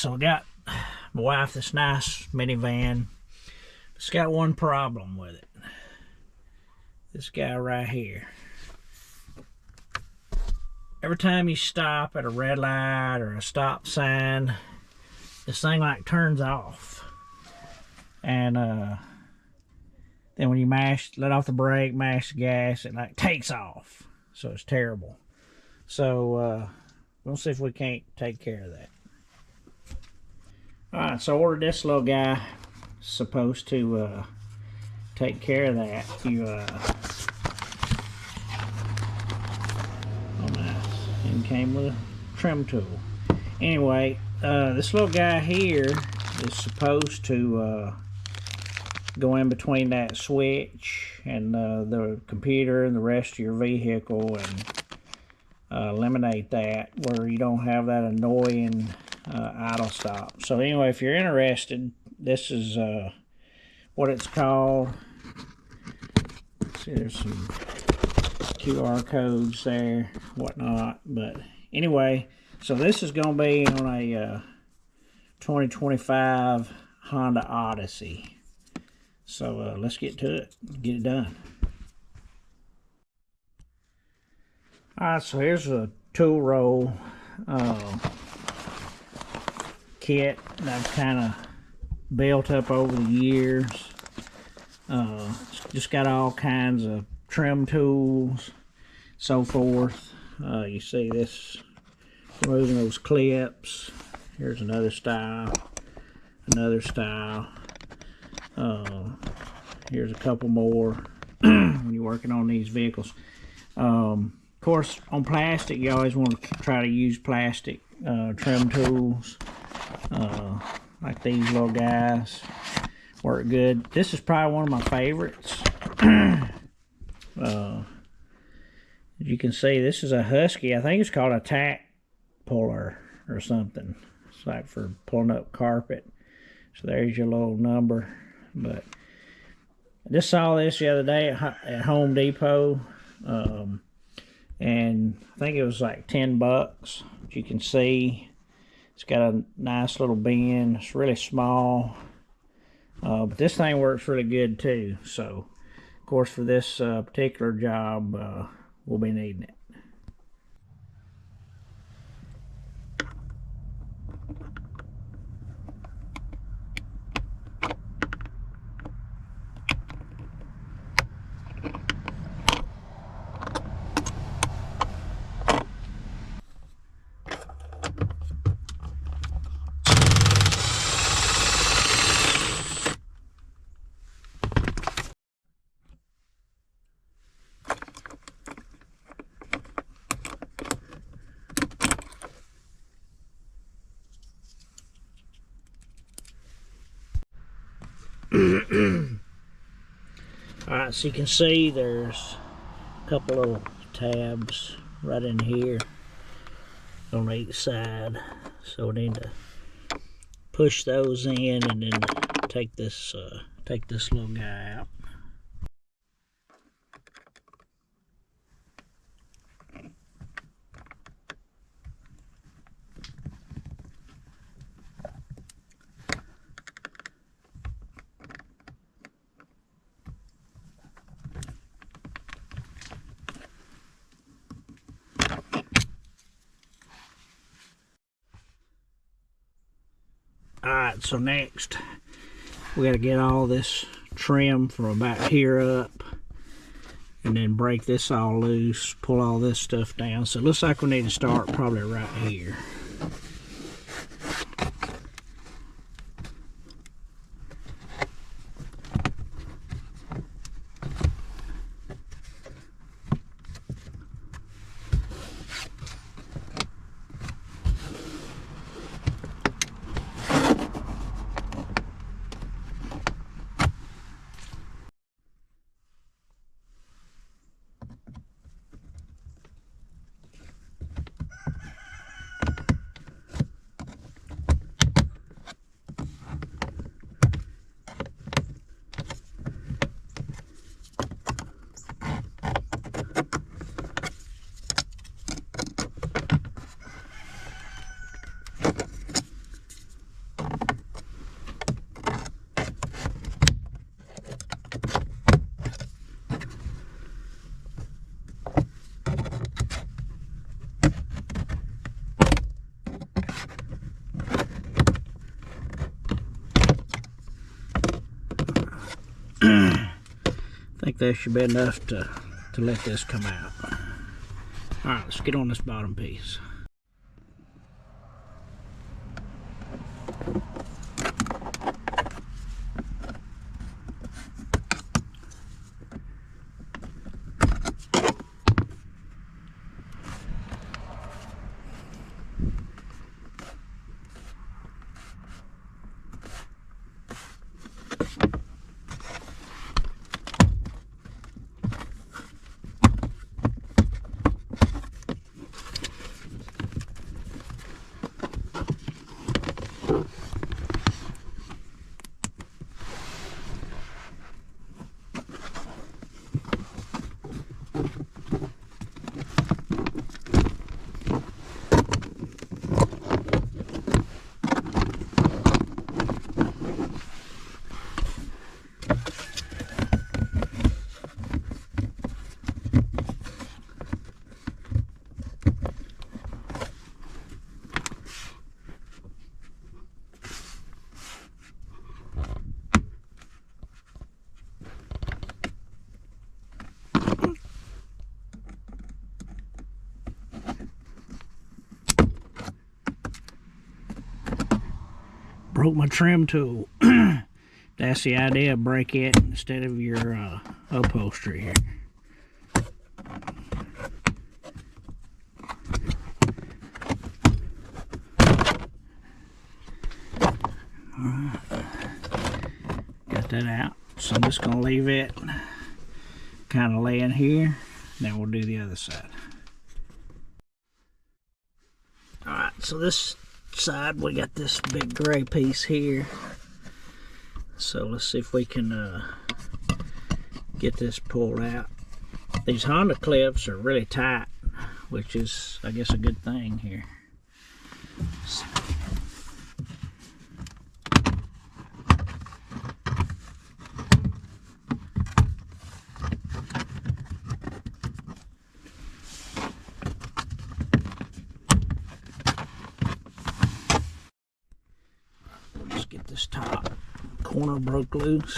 so I got my wife this nice minivan. It's got one problem with it. This guy right here. Every time you stop at a red light or a stop sign, this thing like turns off. And then when you let off the brake, mash the gas, it like takes off. So it's terrible. So we'll see if we can't take care of that. Alright, so I ordered this little guy. Supposed to take care of that. You oh nice. And came with a trim tool. Anyway, this little guy here is supposed to go in between that switch and the computer and the rest of your vehicle and eliminate that where you don't have that annoying idle stop. So anyway, if you're interested, this is what it's called. See, there's some QR codes there, whatnot. But anyway, so this is going to be on a 2025 Honda Odyssey. So let's get to it, get it done. Alright, so here's a tool roll kit that I've kind of built up over the years. It's just got all kinds of trim tools, so forth. You see this, removing those clips. Here's another style, another style. Here's a couple more when you're working on these vehicles. Of course, on plastic, you always want to try to use plastic trim tools. Like these little guys work good. This is probably one of my favorites. As you can see, this is a Husky. I think it's called a tack puller or something. It's like for pulling up carpet. So there's your little number. But I just saw this the other day at Home Depot. And I think it was like 10 bucks. As you can see, it's got a nice little bend. It's really small. But this thing works really good too. So, of course, for this particular job, we'll be needing it. Alright, so you can see there's a couple little tabs right in here on each side. So we need to push those in and then take this little guy out. Alright, so next we got to get all this trim from about here up and then break this all loose, pull all this stuff down. So it looks like we need to start probably right here. think that should be enough to let this come out. Alright, let's get on this bottom piece. Broke my trim tool. That's the idea, break it instead of your upholstery here. Alright, got that out. So I'm just going to leave it kind of laying here. Then we'll do the other side. Alright, so this side we got this big gray piece here, so let's see if we can get this pulled out. These Honda clips are really tight, which is I guess a good thing here. So, this top corner broke loose.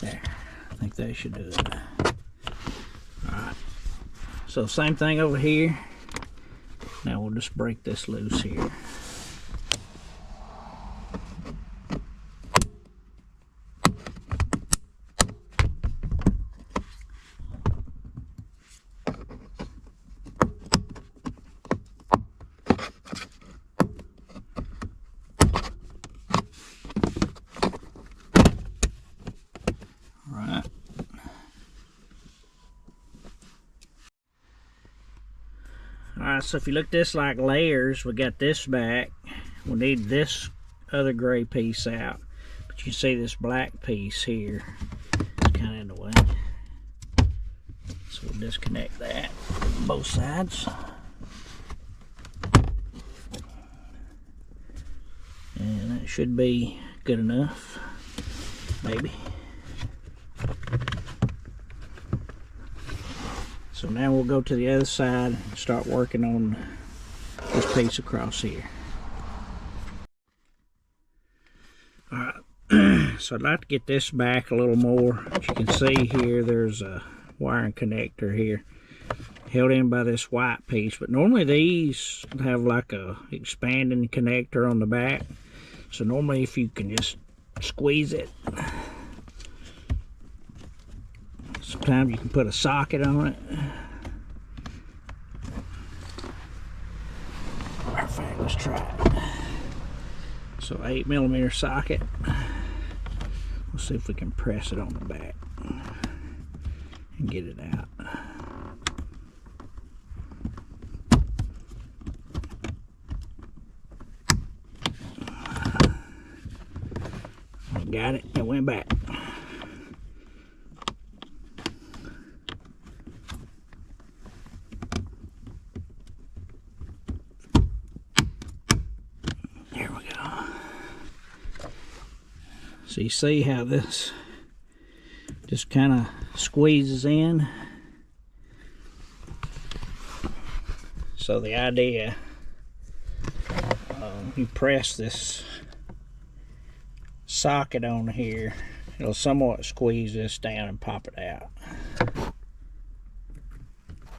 There, I think that should do it. Alright, so same thing over here. Now we'll just break this loose here. Alright, so if you look at this like layers, we got this back. We need this other gray piece out. But you can see this black piece here. It's kind of in the way. So we'll disconnect that on both sides. And that should be good enough. Maybe. So now we'll go to the other side and start working on this piece across here. Alright, so I'd like to get this back a little more. As you can see here, there's a wiring connector here held in by this white piece, but normally these have like a expanding connector on the back. So normally if you can just squeeze it, sometimes you can put a socket on it. Perfect, let's try it. So 8mm socket. We'll see if we can press it on the back and get it out. Got it, it went back. There we go. So you see how this just kind of squeezes in. So the idea, you press this socket on here it'll somewhat squeeze this down and pop it out.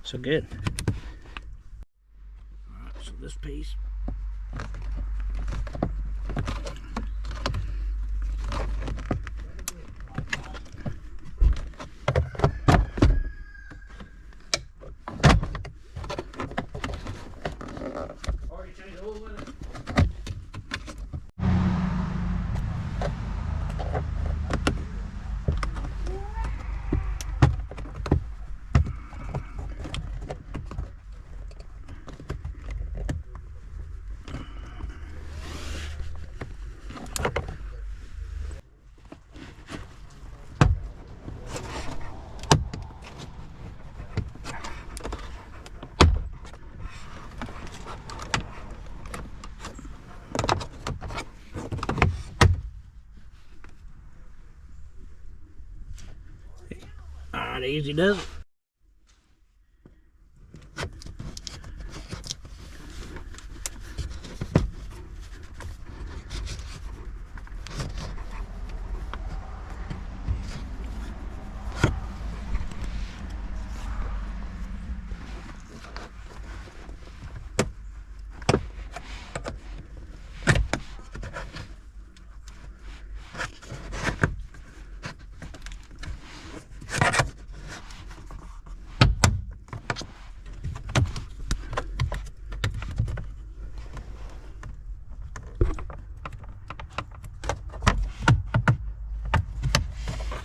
So good. Alright, so this piece. Alright, easy does it.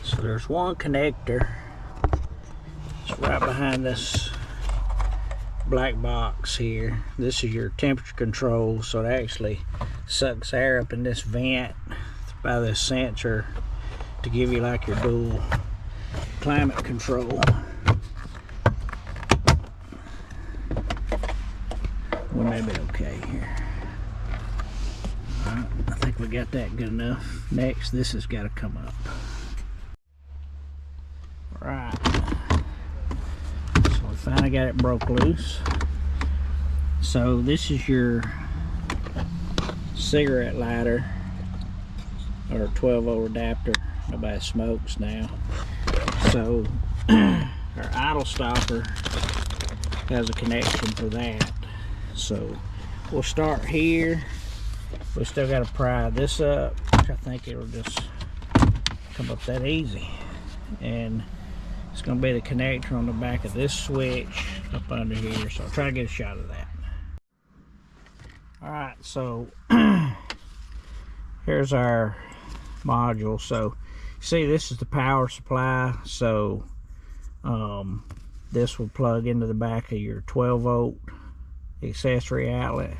So there's one connector. It's right behind this black box here. This is your temperature control, so it actually sucks air up in this vent by this sensor to give you like your dual climate control. We may be okay here. Alright, I think we got that good enough. Next, this has got to come up. Right, so we finally got it broke loose. So this is your cigarette lighter, or 12-volt adapter. Nobody smokes now. So our Idlestopper has a connection for that. So we'll start here. We still got to pry this up, which I think it'll just come up that easy. And it's going to be the connector on the back of this switch up under here, so I'll try to get a shot of that. Alright, so here's our module. So see, this is the power supply, so this will plug into the back of your 12-volt accessory outlet,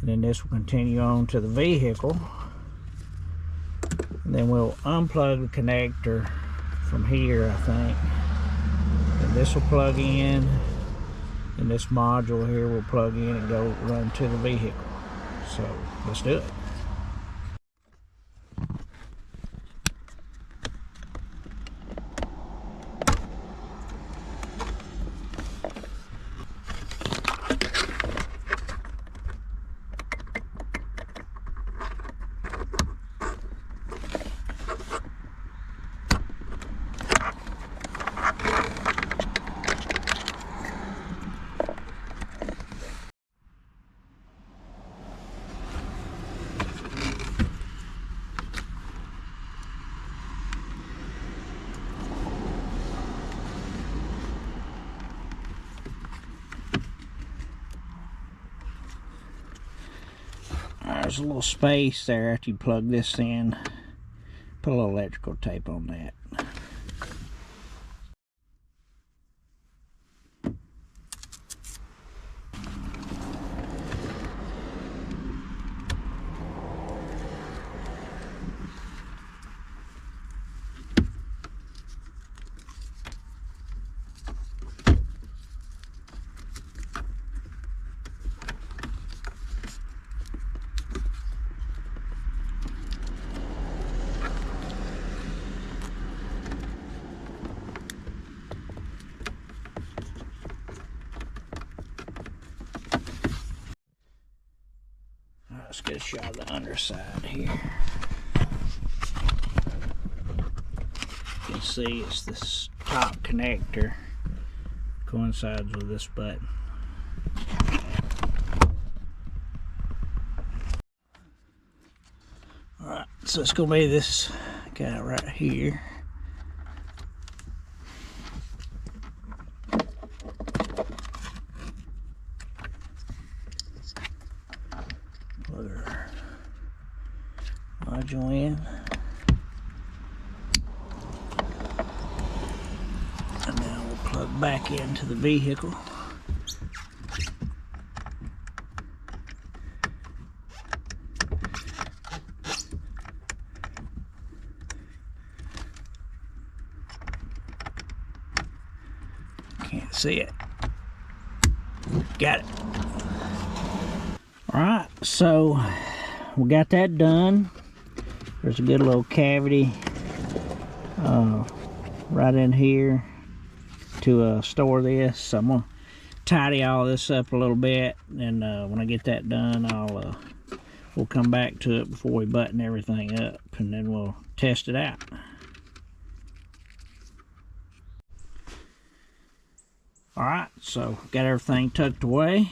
and then this will continue on to the vehicle, and then we'll unplug the connector from here, I think, and this will plug in, and this module here will plug in and go run to the vehicle. So let's do it. There's a little space there after you plug this in. Put a little electrical tape on that. Let's get a shot of the underside here. can see, it's this top connector coincides with this button. Alright, so it's going to be this guy right here. Plug our module in. And now we'll plug back into the vehicle. Can't see it. Got it. Alright, so we got that done. There's a good little cavity right in here to store this. So I'm gonna tidy all this up a little bit, and when I get that done, we'll come back to it before we button everything up, and then we'll test it out. Alright, so got everything tucked away,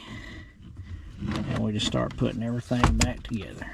and we just start putting everything back together.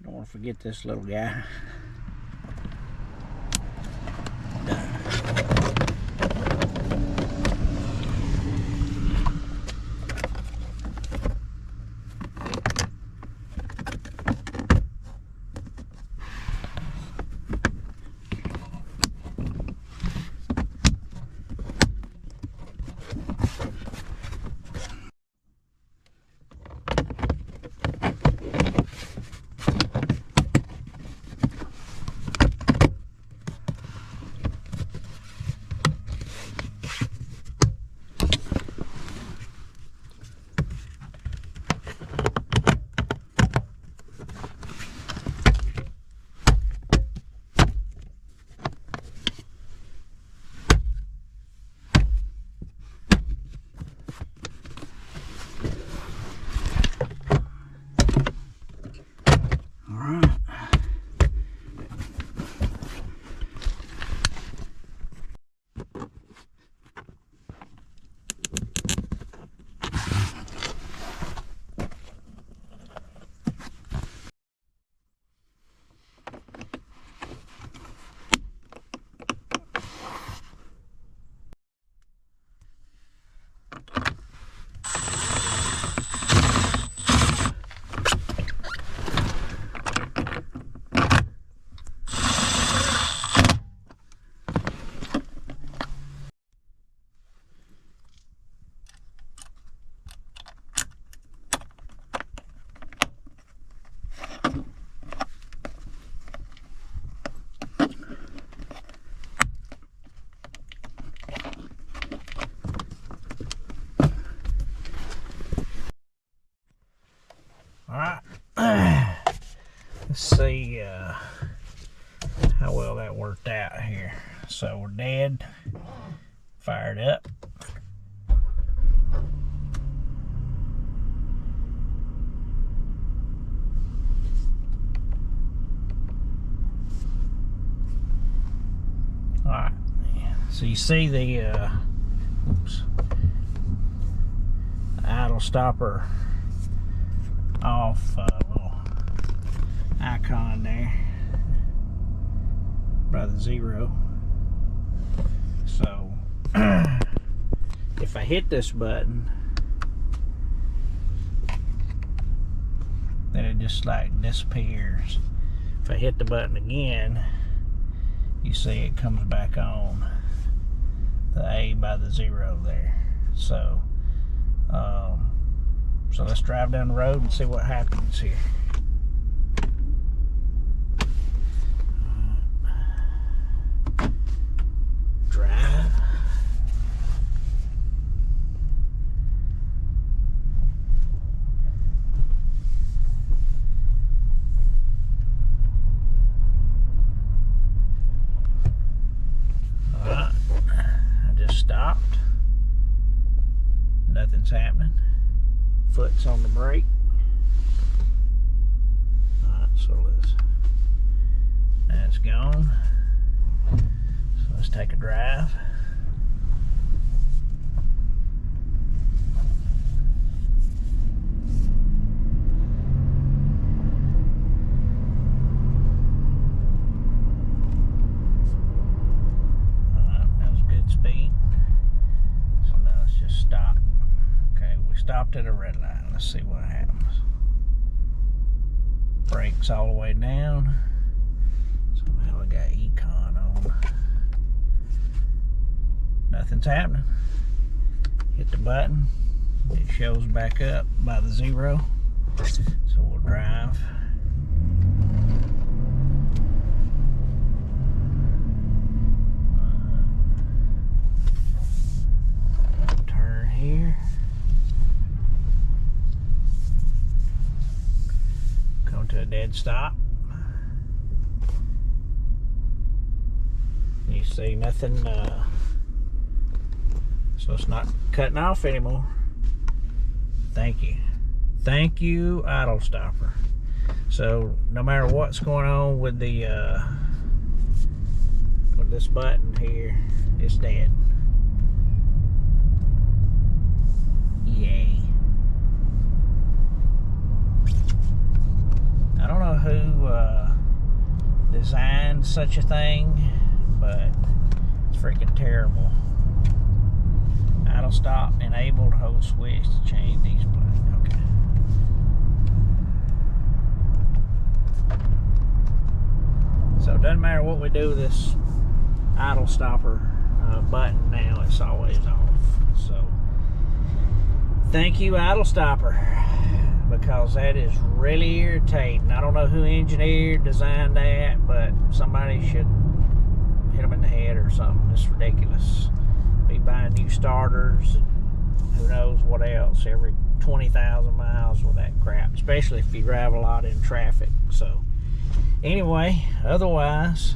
Don't want to forget this little guy. Alright. Let's see how well that worked out here. So we're dead. Fired up. Alright. So you see the Idlestopper off little icon there by the 0. So if I hit this button, then it just like disappears. If I hit the button again, you see it comes back on, the A by the 0 there. So so let's drive down the road and see what happens here. Drive. Alright, I just stopped. Nothing's happening. Foot's on the brake. Alright, so that's gone. So let's take a drive. Alright, that was good speed. So now let's just stop. Okay, we stopped at a red light. Let's see what happens. Brakes all the way down. Somehow I got econ on. Nothing's happening. Hit the button. It shows back up by the 0. So we'll drive. Turn here. Come to a dead stop. You see nothing, so it's not cutting off anymore. Thank you. Thank you, Idlestopper. So no matter what's going on with the with this button here, it's dead. Yay. I don't know who designed such a thing, but it's freaking terrible. Idle stop enabled, hold switch to change these plates. Okay. So it doesn't matter what we do with this Idlestopper button now, it's always off. So thank you, Idlestopper, because that is really irritating. I don't know who engineered, designed that, but somebody should hit them in the head or something. It's ridiculous. Be buying new starters and who knows what else every 20,000 miles with that crap, especially if you drive a lot in traffic. So anyway, otherwise,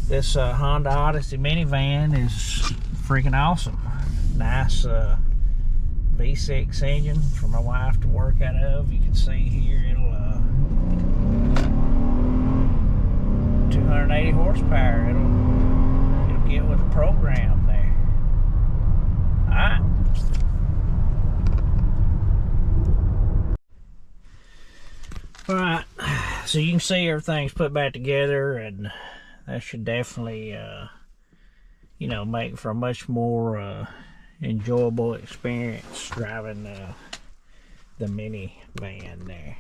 this Honda Odyssey minivan is freaking awesome. Nice V6 engine for my wife to work out of. You can see here it'll 280 horsepower. It'll get with the program there. Alright. Alright, so you can see everything's put back together, and that should definitely you know, make for a much more enjoyable experience driving the minivan there.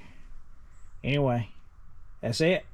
Anyway, that's it.